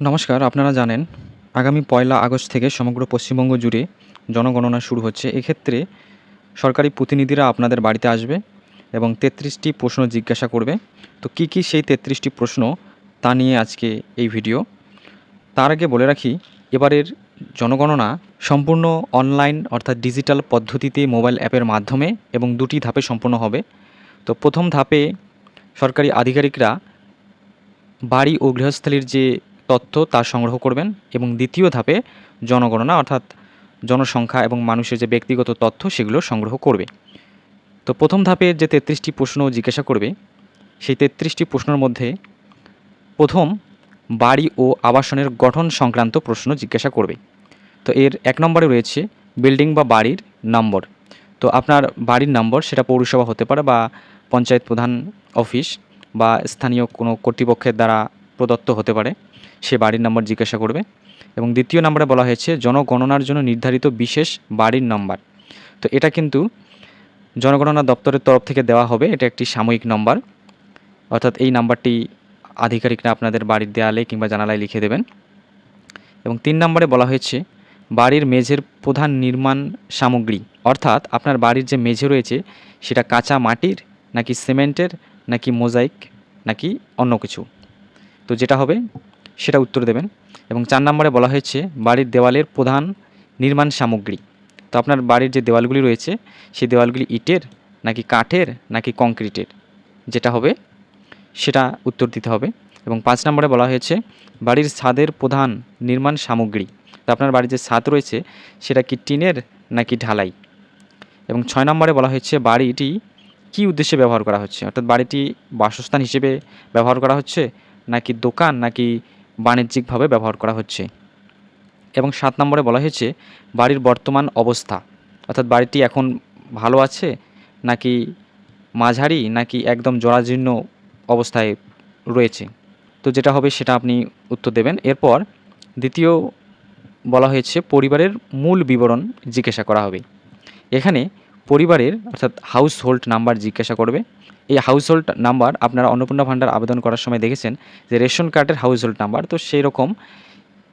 নমস্কার। আপনারা জানেন আগামী ১লা আগস্ট থেকে সমগ্র পশ্চিমবঙ্গ জুড়ে জনগণনা শুরু হচ্ছে। এক্ষেত্রে সরকারি প্রতিনিধিরা আপনাদের বাড়িতে আসবে এবং ৩৩টি প্রশ্ন জিজ্ঞাসা করবে। তো কী সেই ৩৩টি প্রশ্ন তা নিয়ে আজকে এই ভিডিও। তার আগে বলে রাখি, এবারের জনগণনা সম্পূর্ণ অনলাইন অর্থাৎ ডিজিটাল পদ্ধতিতে মোবাইল অ্যাপের মাধ্যমে এবং ২টি ধাপে সম্পন্ন হবে। তো প্রথম ধাপে সরকারি আধিকারিকরা বাড়ি ও গৃহস্থালির যে তথ্য তা সংগ্রহ করবেন এবং দ্বিতীয় ধাপে জনগণনা অর্থাৎ জনসংখ্যা এবং মানুষের যে ব্যক্তিগত তথ্য সেগুলো সংগ্রহ করবে। তো প্রথম ধাপে যে ৩৩টি প্রশ্ন জিজ্ঞাসা করবে, সেই ৩৩টি প্রশ্নের মধ্যে প্রথম বাড়ি ও আবাসনের গঠন সংক্রান্ত প্রশ্ন জিজ্ঞাসা করবে। তো এর ১ নম্বরে রয়েছে বিল্ডিং বা বাড়ির নম্বর। তো আপনার বাড়ির নম্বর সেটা পৌরসভা হতে পারে বা পঞ্চায়েত প্রধান অফিস বা স্থানীয় কোনো কর্তৃপক্ষের দ্বারা প্রদত্ত হতে পারে, সে বাড়ির নম্বর জিজ্ঞাসা করবে। এবং দ্বিতীয় নম্বরে বলা হয়েছে জনগণনার জন্য নির্ধারিত বিশেষ বাড়ির নম্বর। তো এটা কিন্তু জনগণনা দপ্তরের তরফ থেকে দেওয়া হবে, এটা একটি সাময়িক নম্বর, অর্থাৎ এই নাম্বারটি আধিকারিকরা আপনাদের বাড়ির দেয়ালে কিংবা জানালায় লিখে দেবেন। এবং ৩ নম্বরে বলা হয়েছে বাড়ির মেঝের প্রধান নির্মাণ সামগ্রী, অর্থাৎ আপনার বাড়ির যে মেঝে রয়েছে সেটা কাঁচা মাটির নাকি সিমেন্টের নাকি মোজাইক নাকি অন্য কিছু। তো যেটা হবে সেটা উত্তর দেবেন। এবং ৪ নম্বরে বলা হয়েছে বাড়ির দেওয়ালের প্রধান নির্মাণ সামগ্রী। তো আপনার বাড়ির যে দেওয়ালগুলি রয়েছে সেই দেওয়ালগুলি ইটের নাকি কাঠের নাকি কংক্রিটের, যেটা হবে সেটা উত্তর দিতে হবে। এবং ৫ নম্বরে বলা হয়েছে বাড়ির ছাদের প্রধান নির্মাণ সামগ্রী। তো আপনার বাড়ির যে ছাদ রয়েছে সেটা কি টিনের নাকি ঢালাই। এবং ৬ নম্বরে বলা হয়েছে বাড়িটি কী উদ্দেশ্যে ব্যবহার করা হচ্ছে, অর্থাৎ বাড়িটি বাসস্থান হিসেবে ব্যবহার করা হচ্ছে নাকি দোকান নাকি বাণিজ্যিকভাবে ব্যবহার করা হচ্ছে। এবং ৭ নম্বরে বলা হয়েছে বাড়ির বর্তমান অবস্থা, অর্থাৎ বাড়িটি এখন ভালো আছে নাকি মাঝারি নাকি একদম জরাজীর্ণ অবস্থায় রয়েছে। তো যেটা হবে সেটা আপনি উত্তর দেবেন। এরপর দ্বিতীয় বলা হয়েছে পরিবারের মূল বিবরণ জিজ্ঞাসা করা হবে। এখানে পরিবারের অর্থাৎ হাউস হোল্ড নাম্বার জিজ্ঞাসা করবে। এই হাউস হোল্ড নাম্বার আপনারা অন্নপূর্ণা ভাণ্ডার আবেদন করার সময় দেখেছেন যে রেশন কার্ডের হাউস হোল্ড নাম্বার, তো সেই রকম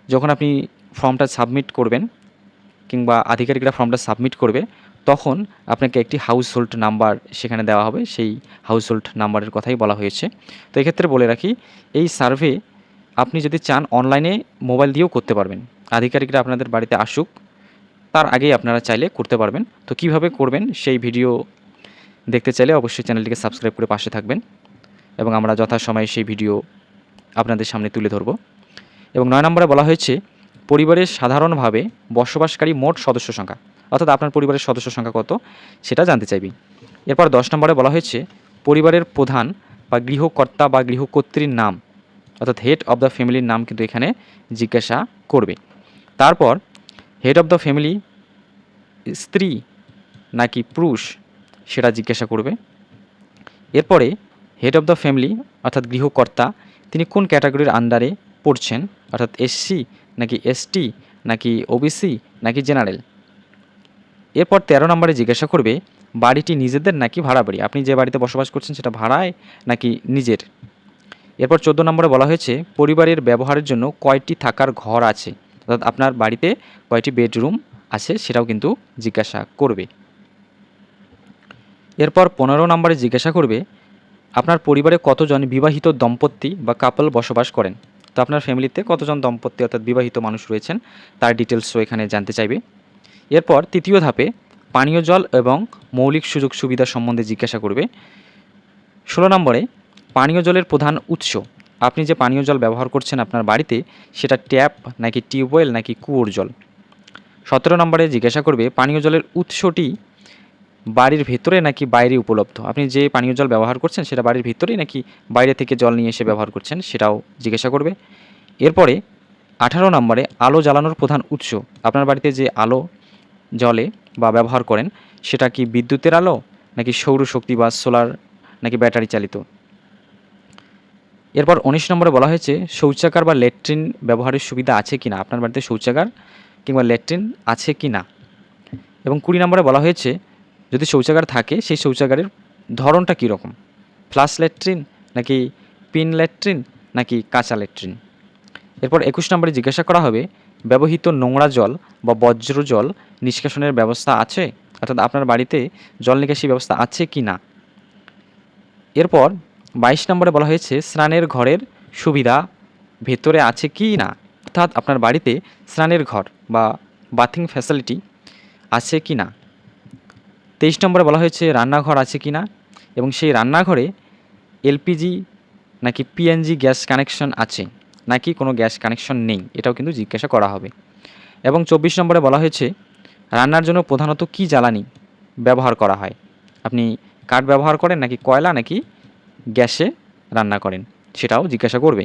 যখন আপনি ফর্মটা সাবমিট করবেন কিংবা আধিকারিকরা ফর্মটা সাবমিট করবে তখন আপনাকে একটি হাউস হোল্ড নাম্বার সেখানে দেওয়া হবে, সেই হাউস হোল্ড নাম্বারের কথাই বলা হয়েছে। তো এক্ষেত্রে বলে রাখি, এই সার্ভে আপনি যদি চান অনলাইনে মোবাইল দিয়েও করতে পারবেন। আধিকারিকরা আপনাদের বাড়িতে আসুক তার আগেই আপনারা চাইলে করতে পারবেন। তো কিভাবে করবেন সেই ভিডিও দেখতে চাইলে অবশ্যই চ্যানেলটিকে সাবস্ক্রাইব করে পাশে থাকবেন এবং আমরা যথাসময়ে সেই ভিডিও আপনাদের সামনে তুলে ধরব। এবং ৯ নম্বরে বলা হয়েছে পরিবারের সাধারণভাবে বসবাসকারী মোট সদস্য সংখ্যা, অর্থাৎ আপনার পরিবারের সদস্য সংখ্যা কত সেটা জানতে চাইবি। এরপর ১০ নম্বরে বলা হয়েছে পরিবারের প্রধান বা গৃহকর্তা বা গৃহকর্ত্রীর নাম, অর্থাৎ হেড অব দ্য ফ্যামিলির নাম কিন্তু এখানে জিজ্ঞাসা করবে। তারপর হেড অব দ্য ফ্যামিলি স্ত্রী নাকি পুরুষ সেটা জিজ্ঞাসা করবে। এরপরে হেড অব দ্য ফ্যামিলি অর্থাৎ গৃহকর্তা তিনি কোন ক্যাটাগরির আন্ডারে পড়ছেন, অর্থাৎ এসসি নাকি এসটি নাকি ওবিসি নাকি জেনারেল। এরপর ১৩ নম্বরে জিজ্ঞাসা করবে বাড়িটি নিজেদের নাকি ভাড়া বাড়ি, আপনি যে বাড়িতে বসবাস করছেন সেটা ভাড়ায় নাকি নিজের। এরপর ১৪ নম্বরে বলা হয়েছে পরিবারের ব্যবহারের জন্য কয়টি থাকার ঘর আছে, অর্থাৎ আপনার বাড়িতে কয়টি বেডরুম আছে সেটাও কিন্তু জিজ্ঞাসা করবে। এরপর ১৫ নম্বরে জিজ্ঞাসা করবে আপনার পরিবারে কতজন বিবাহিত দম্পতি বা কাপল বসবাস করেন। তো আপনার ফ্যামিলিতে কতজন দম্পতি অর্থাৎ বিবাহিত মানুষ রয়েছেন তার ডিটেলসও এখানে জানতে চাইবে। এরপর তৃতীয় ধাপে পানীয় জল এবং মৌলিক সুযোগ সুবিধা সম্বন্ধে জিজ্ঞাসা করবে। ১৬ নম্বরে পানীয় জলের প্রধান উৎস, আপনি যে পানীয় জল ব্যবহার করছেন আপনার বাড়িতে সেটা ট্যাপ নাকি টিউবওয়েল নাকি কুয়োর জল। ১৭ নম্বরে জিজ্ঞাসা করবে পানীয় জলের উৎসটি বাড়ির ভেতরে নাকি বাইরে উপলব্ধ, আপনি যে পানীয় জল ব্যবহার করছেন সেটা বাড়ির ভিতরে নাকি বাইরে থেকে জল নিয়ে এসে ব্যবহার করছেন সেটাও জিজ্ঞাসা করবে। এরপরে ১৮ নম্বরে আলো জ্বালানোর প্রধান উৎস, আপনার বাড়িতে যে আলো জ্বলে বা ব্যবহার করেন সেটা কি বিদ্যুতের আলো নাকি সৌরশক্তি বা সোলার নাকি ব্যাটারি চালিত। এরপর ১৯ নম্বরে বলা হয়েছে শৌচাগার বা ল্যাট্রিন ব্যবহারের সুবিধা আছে কিনা, আপনার বাড়িতে শৌচাগার কিংবা ল্যাট্রিন আছে কিনা। এবং ২০ নম্বরে বলা হয়েছে যদি শৌচাগার থাকে সেই শৌচাগারের ধরনটা কীরকম, ফ্লাশ ল্যাট্রিন নাকি পিন ল্যাট্রিন নাকি কাঁচা ল্যাট্রিন। এরপর 21 নম্বরে জিজ্ঞাসা করা হবে ব্যবহৃত নোংরা জল বা বজ্র জল নিষ্কাশনের ব্যবস্থা আছে, অর্থাৎ আপনার বাড়িতে জল নিকাশি ব্যবস্থা আছে কি না। এরপর 22 নম্বরে বলা হয়েছে স্নানের ঘরের সুবিধা ভেতরে আছে কি না, অর্থাৎ আপনার বাড়িতে স্নানের ঘর বা বাথিং ফ্যাসিলিটি আছে কি না। 23 নম্বরে বলা হয়েছে রান্নাঘর আছে কি না, এবং সেই রান্নাঘরে এলপিজি নাকি পিএনজি গ্যাস কানেকশন আছে নাকি কোনো গ্যাস কানেকশন নেই, এটাও কিন্তু জিজ্ঞাসা করা হবে। এবং 24 নম্বরে বলা হয়েছে রান্নার জন্য প্রধানত কি জ্বালানি ব্যবহার করা হয়, আপনি কাঠ ব্যবহার করেন নাকি কয়লা নাকি গ্যাসে রান্না করেন, সেটাও জিজ্ঞাসা করবে।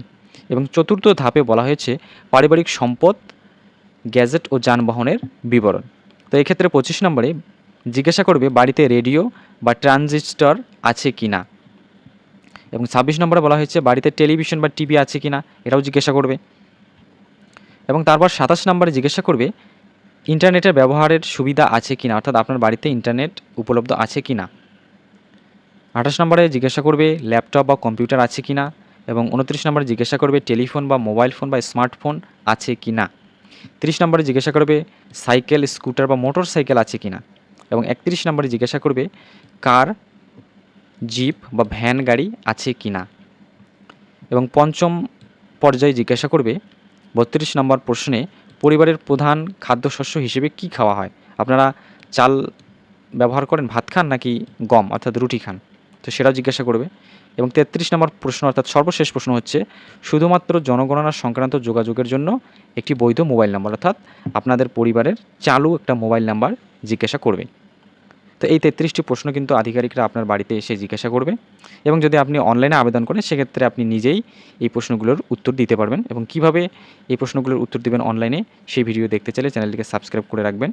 এবং চতুর্থ ধাপে বলা হয়েছে পারিবারিক সম্পদ, গ্যাজেট ও যানবাহনের বিবরণ। তো এক্ষেত্রে 25 নম্বরে জিজ্ঞাসা করবে বাড়িতে রেডিও বা ট্রানজিস্টর আছে কি না। এবং 26 নম্বরে বলা হয়েছে বাড়িতে টেলিভিশন বা টিভি আছে কি না, এটাও জিজ্ঞাসা করবে। এবং তারপর 27 নম্বরে জিজ্ঞাসা করবে ইন্টারনেটের ব্যবহারের সুবিধা আছে কি না, অর্থাৎ আপনার বাড়িতে ইন্টারনেট উপলব্ধ আছে কি না। 28 নম্বরে জিজ্ঞাসা করবে ল্যাপটপ বা কম্পিউটার আছে কি না। এবং 29 নম্বরে জিজ্ঞাসা করবে টেলিফোন বা মোবাইল ফোন বা স্মার্টফোন আছে কি না। 30 নম্বরে জিজ্ঞাসা করবে সাইকেল, স্কুটার বা মোটর সাইকেল আছে কি না। এবং 31 নম্বরে জিজ্ঞাসা করবে কার, জিপ বা ভ্যান গাড়ি আছে কি না। এবং পঞ্চম পর্যায়ে জিজ্ঞাসা করবে 32 নম্বর প্রশ্নে পরিবারের প্রধান খাদ্যশস্য হিসেবে কি খাওয়া হয়, আপনারা চাল ব্যবহার করেন, ভাত খান নাকি গম অর্থাৎ রুটি খান, তো সেটাও জিজ্ঞাসা করবে। এবং 33 নম্বর প্রশ্ন অর্থাৎ সর্বশেষ প্রশ্ন হচ্ছে শুধুমাত্র জনগণনা সংক্রান্ত যোগাযোগের জন্য একটি বৈধ মোবাইল নাম্বার, অর্থাৎ আপনাদের পরিবারের চালু একটা মোবাইল নাম্বার জিজ্ঞাসা করবে। তো এই 33টি প্রশ্ন কিন্তু আধিকারিকরা আপনার বাড়িতে এসে জিজ্ঞাসা করবে। এবং যদি আপনি অনলাইনে আবেদন করেন সেক্ষেত্রে আপনি নিজেই এই প্রশ্নগুলোর উত্তর দিতে পারবেন। এবং কিভাবে এই প্রশ্নগুলোর উত্তর দিবেন অনলাইনে সেই ভিডিও দেখতে চাইলে চ্যানেলটিকে সাবস্ক্রাইব করে রাখবেন।